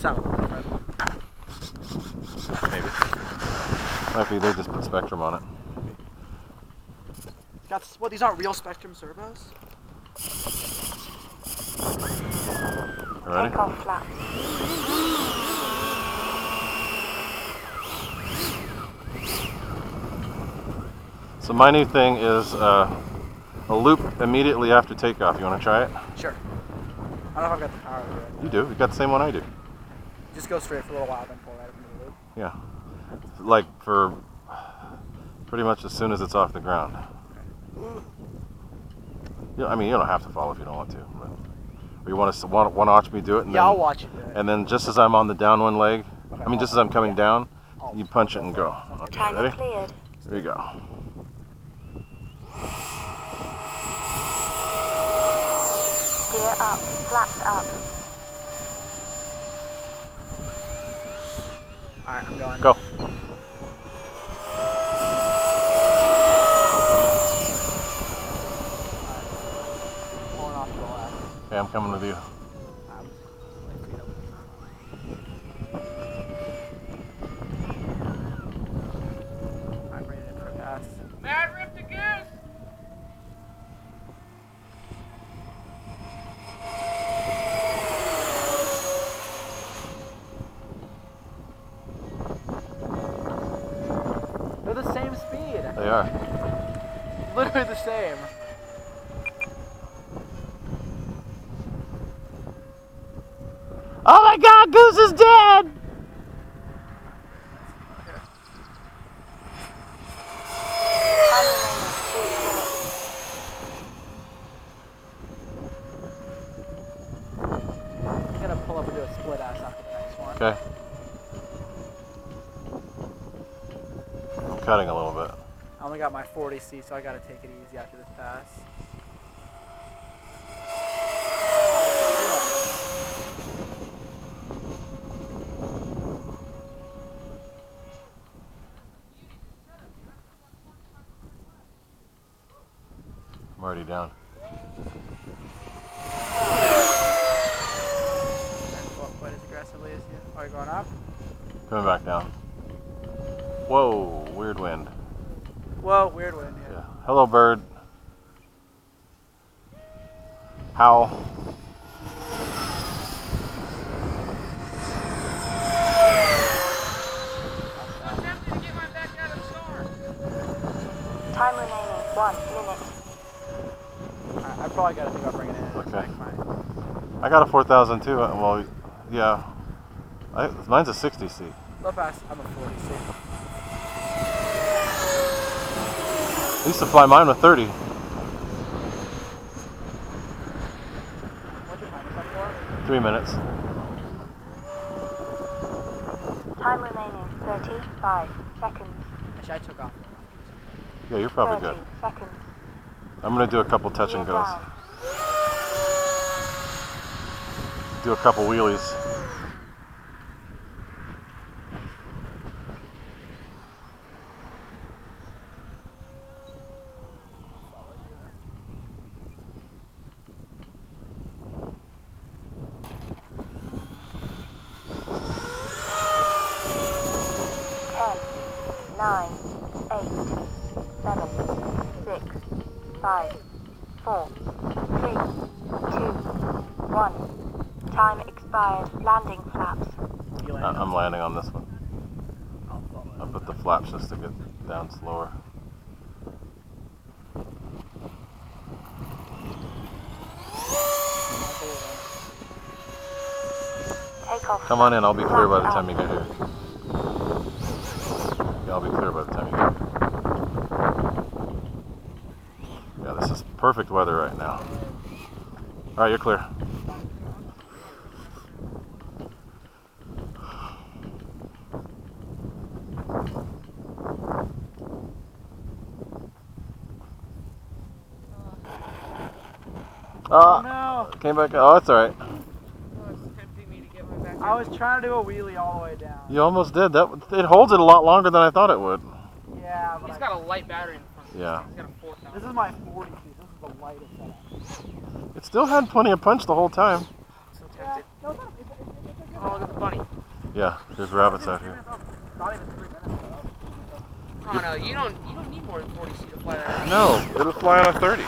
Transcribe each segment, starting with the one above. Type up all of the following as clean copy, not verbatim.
sound a little different. Maybe. Might be they just put Spectrum on it. What, these aren't real Spectrum servos? Ready? Take off flaps. So my new thing is a loop immediately after takeoff. You want to try it? Sure. I don't know if I've got the power to do it. You do. You got the same one I do. Just go straight for a little while, then pull right up into the loop. Yeah. Like for pretty much as soon as it's off the ground. Yeah, I mean, you don't have to follow if you don't want to. But, or you want to watch me do it? And Yeah, then, I'll watch you do it. And then just as I'm on the downwind leg, Okay, I mean, just as I'm coming down, you punch it and go. Okay, Timer ready? cleared. Here you go. Gear up. Flaps up. Alright, I'm going. Go. Pulling off to the left. Okay, I'm coming with you. I'm ready to pass. Mad Rip the Goose! They're the same speed. They are. Literally the same. Oh my God, Goose is dead! I'm gonna pull up and do a split ass after the next one. Okay. I'm cutting a little bit. I only got my 40C, so I gotta take it easy after this pass. I'm already down. Quite as aggressively as you. Are you going up? Coming back down. Whoa, weird wind. Whoa, weird wind. Yeah. Yeah. Hello, bird. Howl. I'm tempted to get my back out of the car. Time remaining. 1 minute. I probably gotta think about bringing it in. Okay. Fine. I got a 4000 too. Well, yeah. Mine's a 60C. Low pass. I'm a 40C. I used to fly mine with 30. What's your time is up for? 3 minutes. Time remaining. 35 seconds. Actually, I took off. Yeah, you're probably 30 good. seconds. I'm gonna do a couple touch and Gear goes. down. Do a couple wheelies. Ten, 9, 8, 7, 6, 5, 4, 3, 2, 1. Time expired. Landing flaps. You land I'm landing on this one. I'll follow. I'll put the flaps just to get down slower. Take off. Come on in, I'll be clear by the time you get here. Yeah, I'll be clear by the time you get here. Yeah, this is perfect weather right now. Alright, you're clear. Oh no! Came back. Oh, that's alright. Oh, it's tempting me to get my back I out. was trying to do a wheelie all the way down. You almost did. It holds it a lot longer than I thought it would. Yeah, but He's got a light battery in front of him. Yeah. He's got a 4,000. this is my 40C. This is the lightest setup. It still had plenty of punch the whole time. So Yeah, tempted. no, it's not. It's a good Oh, look at the bunny. Yeah, there's rabbits out here. Not even 3 minutes though. Oh no, you don't need more than 40 feet to fly that. No, it'll fly on a 30.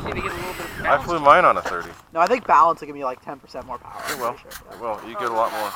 You need to get a little bit of I balance. flew mine on a 30. No, I think balance will give me like 10% more power. It will. It will. You get a lot more.